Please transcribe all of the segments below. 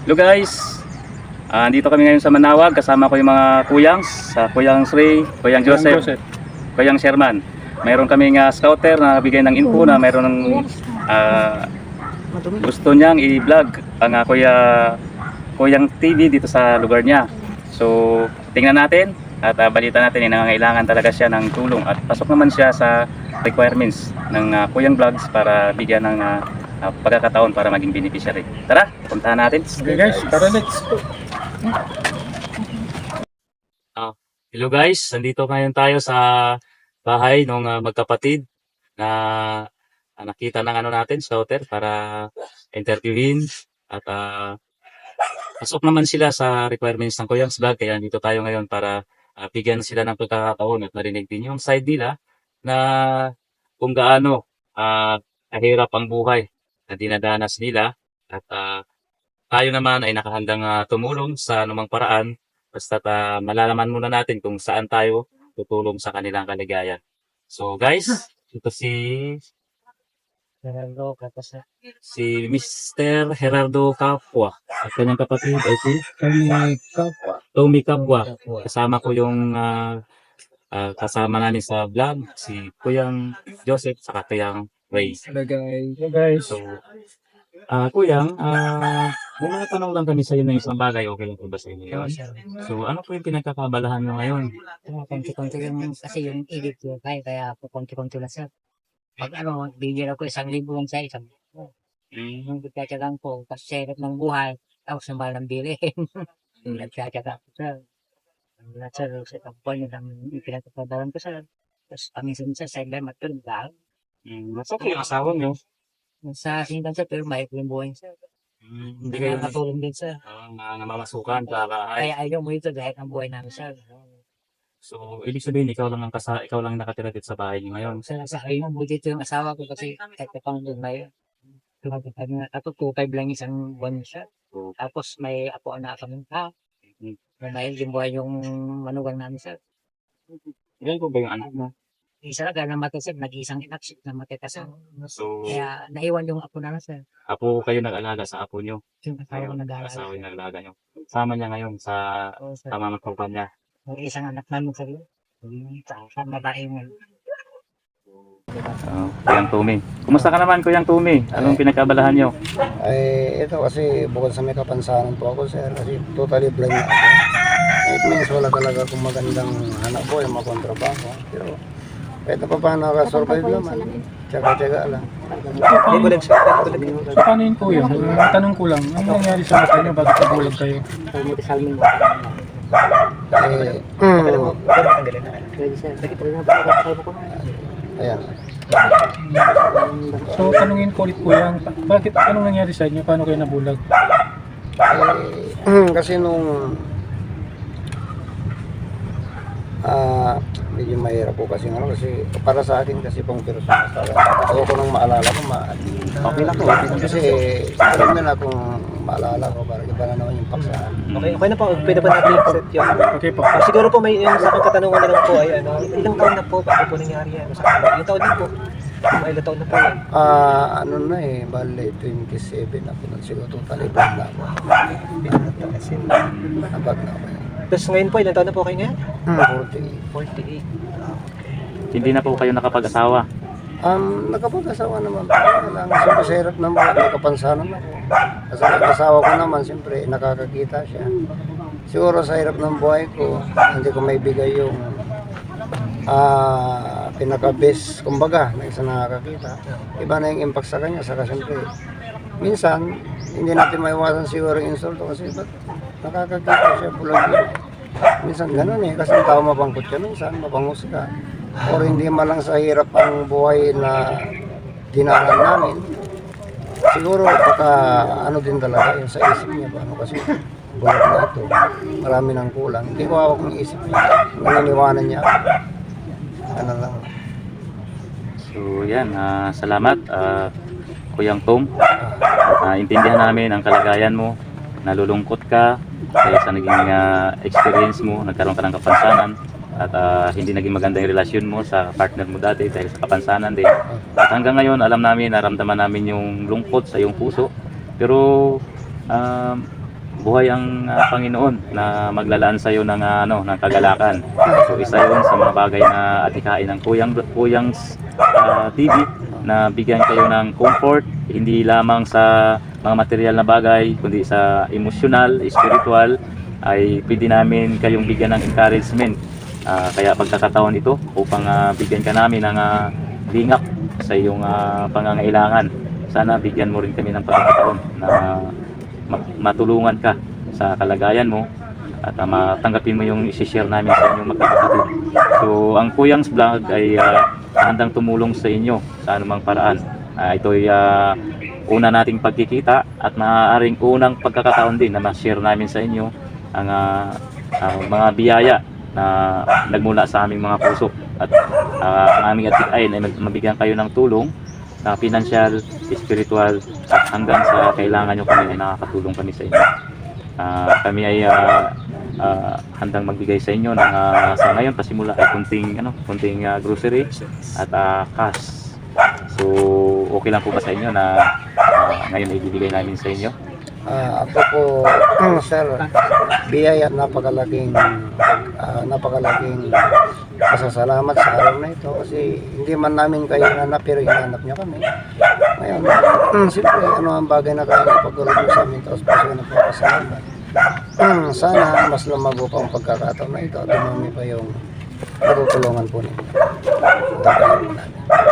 Hello guys, andito kami ngayon sa Manawag. Kasama ko yung mga kuyangs, sa Kuyang Sri, Kuyang Joseph, Kuyang Sherman. Mayroon kaming scouter na bigay ng info na mayroon ng ah, gusto niyang i-vlog ang Kuyang TV dito sa lugar niya. So tingnan natin at balita natin nangangailangan talaga siya ng tulong at pasok naman siya sa requirements ng Kuyang Vlogs para bigyan ng pagkakataon para maging beneficiary. Tara, puntahan natin. Okay guys, tara let's go. Hello guys, nandito ngayon tayo sa bahay ng magkapatid na nakita ng natin, scouter, para interviewin at pasok naman sila sa requirements ng Kuyang's Vlog. Kaya nandito tayo ngayon para bigyan sila ng pagkakataon at marinig din yung side nila na kung gaano kahirap ang buhay na dinadanas nila at tayo naman ay nakahandang tumulong sa anumang paraan basta malalaman muna natin kung saan tayo tutulong sa kanilang kaligayahan. So guys, ito si Mr. Gerardo Capua at kanyang kapatid ay si Tommy Capua. Kasama ko yung kasama namin sa vlog, si Kuyang Joseph saka Kuyang Ray. Hello guys. So, Kuyang, may mga tanong lang kami sa iyo na isang bagay. Okay lang po ba sa inyo yun? So, ano po yung pinagkakabalahan nyo ngayon? Konti-konti lang kasi yung edit ko kaya po konti-konti lang siya. Pag bigyan ako 1,000 lang sa isang yung nagtsatsagang po kasi serap ng buhay tapos ng mahal ng bilhin. Nagtsatsaga ko sir. Sir, sa tampon yun ang pinagkakadalan ko sir. Tapos paminsan sa sideline matulog lang. Nasa ko yung asawa nyo? Sa sinitan sir pero may yung buhay sir. Hindi Kaya kayo katulong din sir. namamasukan sa bahay. Kaya ayaw mo ito dahil ang buhay namin sir. So, ibig sabihin, ikaw lang nakatira dito sa bahay niyo ngayon. Sa ayaw mo dito yung asawa ko kasi kahit pang may ako 2.5 lang isang buwan siya. Tapos may apo na kami may yung buhay yung manugang namin sir. Ilan po ba yung anak mo? Isa lang namatay sir, nag-iisang anak siya namatay kasi. So, Kaya naiwan yung apo namin sir. apo kayo nag-alaga sa apo nyo? Yung asawa ko nag-aaral. Asawa yung nag-alaga nyo. Sama niya ngayon sa Oo sir. pamamagpapal niya. Yung isang anak namin sir. Sa babae mo. Kuyang Tumi. Kumusta ka naman, Kuyang Tumi? Anong pinagkabalahan nyo? Ay, ito kasi bukod sa may kapansanan po ako, sir, kasi totally blind na ako. It means wala talaga akong magandang hanap po yung makontrabaho. Pero kahit na pa paano nakasurvive naman, tsaga-tsaga lang. So paano yun kuya? Tanong ko lang, ano nangyari sa mata niyo? Bakit nabulag kayo? Salmin mo. Ayan. So tanungin ko ulit kuya, bakit anong nangyari sa inyo? Paano kayo nabulag? Kasi nung medyo mahirap po kasi kasi para sa akin kasi pang personal sa akin. Ayoko nang maalala ko okay na ko. Kasi alam na kung maalala ko para iba na naman yung paksa. Okay na po. Pwede pa natin set yun. Okay po. Siguro po may yung sa aking katanungan na lang po ay ilang taon na po bago po nangyari yan? Sa kanila? Ilang taon din po? May ilang taon na po yan? Ano na bale 27 ako na siguro totally bad na ako. Nabag na ako. Tapos ngayon po, ilang taon na po kayo ngayon? 48. 48. Hindi na po kayo nakapag-asawa. Nakapag-asawa naman. Siyempre sa hirap ng buhay, may kapansanan ako. Kasi nag-asawa ko naman, siyempre nakakakita siya. Siguro sa hirap ng buhay ko, hindi ko may bigay yung pinaka-best, kumbaga, na isa nakakakita. Iba na yung impact sa kanya, saka siyempre, minsan, hindi natin maiwasan siguro yung insulto kasi ba't nakakakita siya bulag yun. Minsan ganun kasi ang tao mapangkot ka minsan, mapangus ka. O hindi malang sa hirap ang buhay na dinaran namin. Siguro baka ano din talaga yung sa isip niya paano kasi bulag na ito. Marami nang kulang. Hindi ko hawak ng isip niya. Naniniwanan niya. Ano lang. So, yan. Salamat, Kuyang Tom. Intindihan namin ang kalagayan mo. Nalulungkot ka dahil sa naging experience mo, nagkaroon ka ng kapansanan at hindi naging maganda yung relasyon mo sa partner mo dati dahil sa kapansanan din. At hanggang ngayon, alam namin, naramdaman namin yung lungkot sa iyong puso. Pero buhay ang Panginoon na maglalaan sa iyo ng ng kagalakan. So isa 'yon sa mga bagay na atikain ng Kuyang TV na bigyan kayo ng comfort, hindi lamang sa mga material na bagay, kundi sa emosyonal, spiritual, ay pwede namin kayong bigyan ng encouragement. Kaya pagkakataon ito upang bigyan ka namin ng lingap sa iyong pangangailangan. Sana bigyan mo rin kami ng pagkakataon na matulungan ka sa kalagayan mo at matanggapin mo yung isi-share namin sa inyong magkakapatid. So ang Kuyang's Vlog ay handang tumulong sa inyo sa anumang paraan. Ito ay una nating pagkikita at maaaring unang pagkakataon din na ma-share namin sa inyo ang mga biyaya na nagmula sa aming mga puso at ang aming atikain ay mabigyan kayo ng tulong na financial, spiritual at hanggang sa kailangan nyo kami ay nakakatulong kami sa inyo. Kami ay handang magbigay sa inyo ng sa ngayon pasimula ay kunting grocery at cash. So okay lang po ba sa inyo na ngayon ay ibibigay namin sa inyo? Ako po, sir, biyaya at napakalaking pasasalamat sa araw na ito kasi hindi man namin kayo hinanap pero hinanap niyo kami. Ngayon, siyempre, ano ang bagay na kaya napagulog sa amin tapos po siya nagpapasalamat. Sana mas lumago pa ang pagkakataon na ito at dumami pa yung natutulungan po ninyo.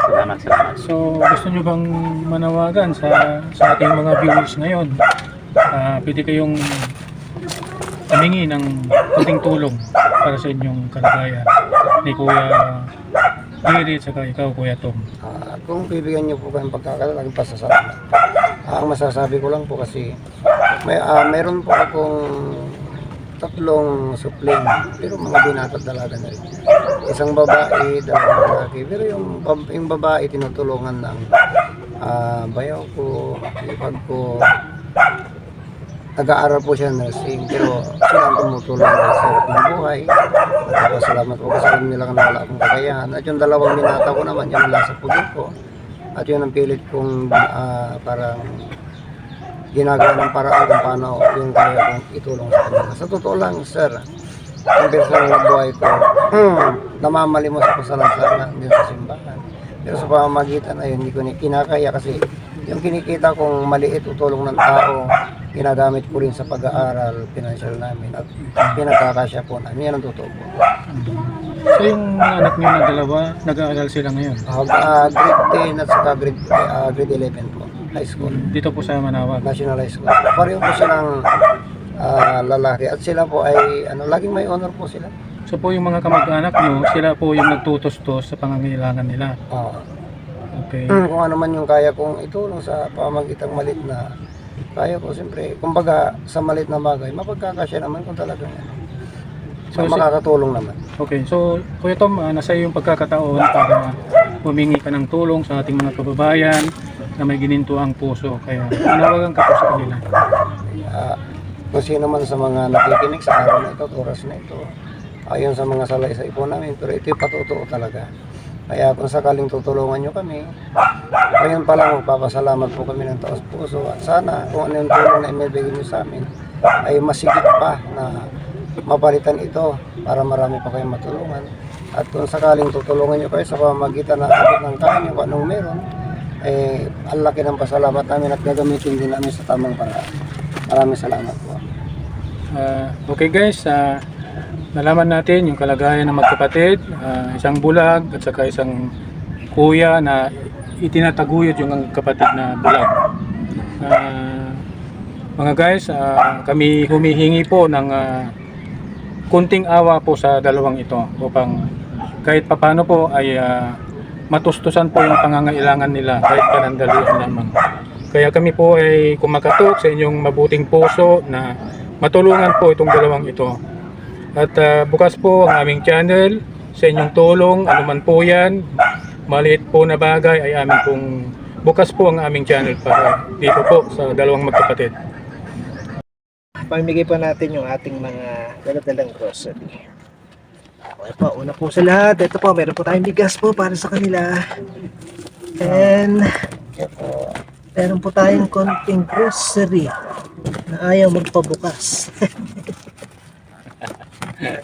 Salamat. So, gusto nyo bang manawagan sa ating mga viewers ngayon? Pwede kayong humingi ng kunting tulong para sa inyong kalagayan ni Kuya Jerry at saka ikaw, Kuya Tom. Kung bibigyan niyo po kayong pagkakataon, pasasalamat. Ang masasabi ko lang po kasi mayroon po akong 3 supling pero mga binatad dalaga na rin. Isang babae, 2 lalaki. Pero yung babae tinutulungan ng bayaw ko, ipag ko. Nag-aaral po siya nursing pero sila ang tumutulong sa hirap ng buhay. Salamat po kasi alam nila na wala akong kakayahan. At yung 2 binata ko naman, yung nasa pugil ko. At yun ang pilit kong parang ginagawa ng paraan kung paano yung kaya kong itulong sa kanila. Sa totoo lang, sir, yung personal na buhay ko, namamalimos ako sa lansangan din sa simbahan. Pero sa pamamagitan ay hindi ko kinakaya kasi yung kinikita kong maliit o tulong ng tao, ginagamit ko rin sa pag-aaral, financial namin at pinagkakasya po namin. Yan ang totoo po. So yung mga anak niyo na 2, nag-aaral sila ngayon? Grade 10 at saka grade 11 po, high school. Dito po sa Manawag? National High School. Pareho po silang lalaki at sila po ay laging may honor po sila. So po yung mga kamag-anak nyo, sila po yung nagtutustos sa pangangailangan nila? Okay. Kung ano man yung kaya kong itulong sa pamagitang malit na kaya ko, siyempre, kumbaga sa malit na bagay, mapagkakasya naman kung talagang So, makakatulong naman. Okay, so Kuya Tom, nasa iyo yung pagkakataon para humingi ka ng tulong sa ating mga kababayan na may gininto ang puso. Kaya manawagan ka po sa kanila. Kung sino man sa mga nakikinig sa araw na ito, oras na ito, ayon sa mga salaysay po namin, pero ito yung patotoo talaga. Kaya kung sakaling tutulungan nyo kami, ayun pa lang magpapasalamat po kami ng taos puso. At sana kung ano yung tulong na imibigay nyo sa amin, ay masigit pa na mapalitan ito para marami pa kayong matulungan. At kung sakaling tutulungan nyo kayo sa pamamagitan ng abot ng kaya nyo, kung anong meron, ang laki ng pasalamat namin at gagamitin din namin sa tamang paraan. Maraming salamat po. Okay guys, nalaman natin yung kalagayan ng magkapatid, isang bulag at saka isang kuya na itinataguyod yung kapatid na bulag. Mga guys, kami humihingi po ng kunting awa po sa dalawang ito upang kahit papano po ay matustusan po yung pangangailangan nila kahit panandalian lamang. Kaya kami po ay kumakatok sa inyong mabuting puso na matulungan po itong dalawang ito. At bukas po ang aming channel sa inyong tulong, anuman po yan, maliit po na bagay ay amin pong bukas po ang aming channel para dito po sa dalawang magkapatid. Pamimigay po natin yung ating mga daladalang grocery. Okay po, una po sa lahat, ito po, meron po tayong bigas po para sa kanila. And meron po tayong konting grocery. na ayaw magpabukas.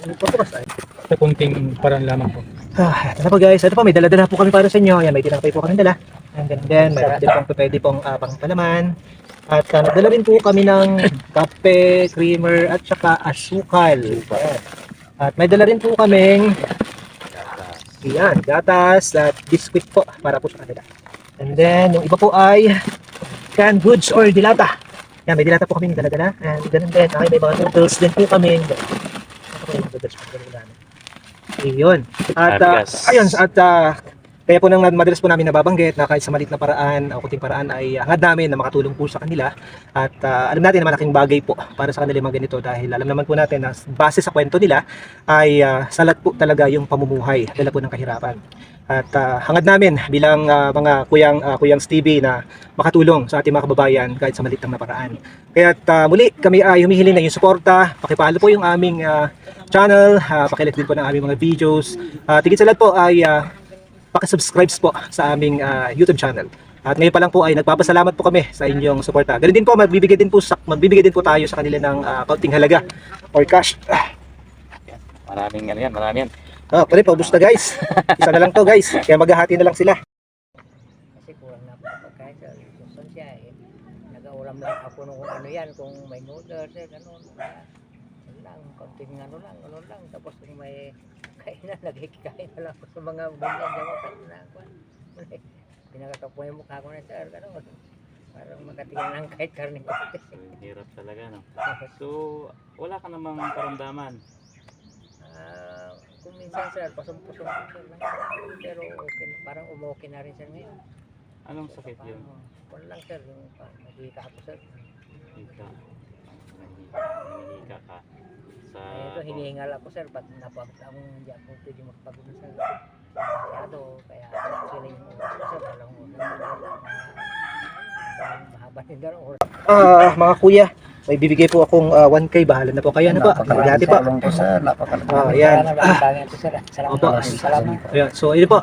Magpabukas ay. Sa kunting parang lamang po. Ito na po guys, ito po, may dala-dala po kami para sa inyo. Yan, may tinapay po kami dala. And then, may din pong pwede pong pangpalaman. At nagdala rin po kami ng kape, creamer, at saka asukal. Ayan. At may dala rin po kaming yan, gatas at biscuit po para po sa kanila. And then, yung iba po ay canned goods or dilata. Yan, may dilata po kami dala-dala. And ganun din, ay may mga noodles din po kami. Ayun. At ayun, at kaya po nang madalas po namin nababanggit na kahit sa maliit na paraan o kunting paraan ay hangad namin na makatulong po sa kanila. At alam natin na malaking bagay po para sa kanila yung mga ganito dahil alam naman po natin na base sa kwento nila ay salat po talaga yung pamumuhay dala po ng kahirapan. At hangad namin bilang mga kuyang Stevie na makatulong sa ating mga kababayan kahit sa maliit na paraan. Kaya muli kami ay humihiling na yung suporta, pakipalo po yung aming channel, pakilike din po ng aming mga videos. Tigit sa lahat po ay pakisubscribe po sa aming YouTube channel. At ngayon pa lang po ay nagpapasalamat po kami sa inyong suporta. Ganun din po magbibigay din po tayo sa kanila ng kaunting halaga or cash. Maraming ano yan, marami yan. Pwede paubos na guys. Isa na lang to guys. Kaya maghahati na lang sila. Kasi kulang na pagkain sa gusto siya eh. Nag-aulam lang ako nung kung ano yan, kung may noodles, gano'n. Ano lang, konting ano lang. Tapos kung may kainan, nagkikain na lang ako sa mga ganyan dyan. Na ako. Pinakatok mo yung mukha ko na sir, gano'n. Parang makatingin lang kahit karne ko. Hirap talaga, no? So, wala ka namang karamdaman. Kung minsan sir, pasong-pasong sir lang. Pero okay, parang umokay na rin sir ngayon. Anong sakit yun? Kung lang sir, yung nagika ako sir. Hika. Nahihika ka. Sa... Ito, hinihingal ako sir, pag napagod ako, hindi ako pwede magpagod na sir. Masyado, kaya sila yung oras ko sir, walang oras. Mahaba din daw ang oras. Mga kuya, may bibigay po akong 1K, bahala na po kayo na po. Dati po. Tulong po sir, napakalaking. Yan. Salamat. Opo. Salamat. Ayan. So, yun po,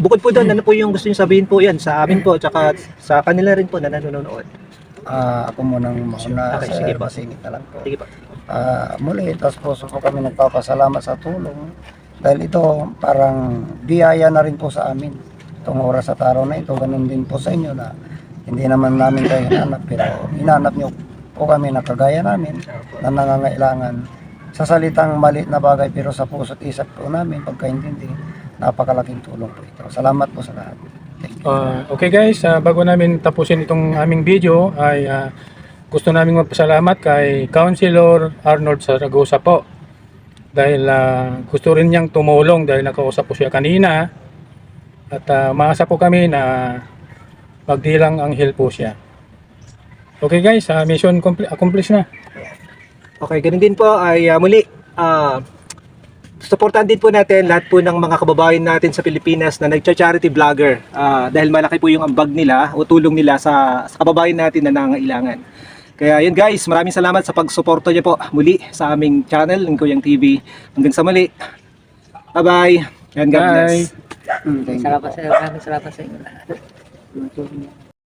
bukod po doon, ano po yung gusto niyo sabihin po yan sa amin po, tsaka sa kanila rin po na nanonood. Ako munang mauna Okay, sir, sige po. masingit na lang po. Sige po. Muli, tapos puso po kami nagpapasalamat sa tulong dahil ito parang biyaya na rin po sa amin itong oras at araw na ito. Ganun din po sa inyo na hindi naman namin kayo hinanap pero hinanap nyo po kami na kagaya namin na nangangailangan sa salitang maliit na bagay pero sa puso't isip po namin pagkaintindi, napakalaking tulong po ito. Salamat po sa lahat. Thank you. Okay guys, bago namin tapusin itong aming video ay gusto namin magpasalamat kay Councilor Arnold Zaragoza po dahil gusto rin niyang tumulong dahil nakausap po siya kanina at maasa po kami na magdilang anghel po siya. Okay guys, mission accomplished na. Okay, ganun din po ay muli, supportan din po natin lahat po ng mga kababayan natin sa Pilipinas na nagcha-charity vlogger dahil malaki po yung ambag nila o tulong nila sa kababayan natin na nangangailangan. Kaya yun guys, maraming salamat sa pagsuporta niyo po muli sa aming channel ng Kuyang TV. Hanggang sa muli. Bye-bye and God bless. Salamat sa inyo. Salamat sa inyo.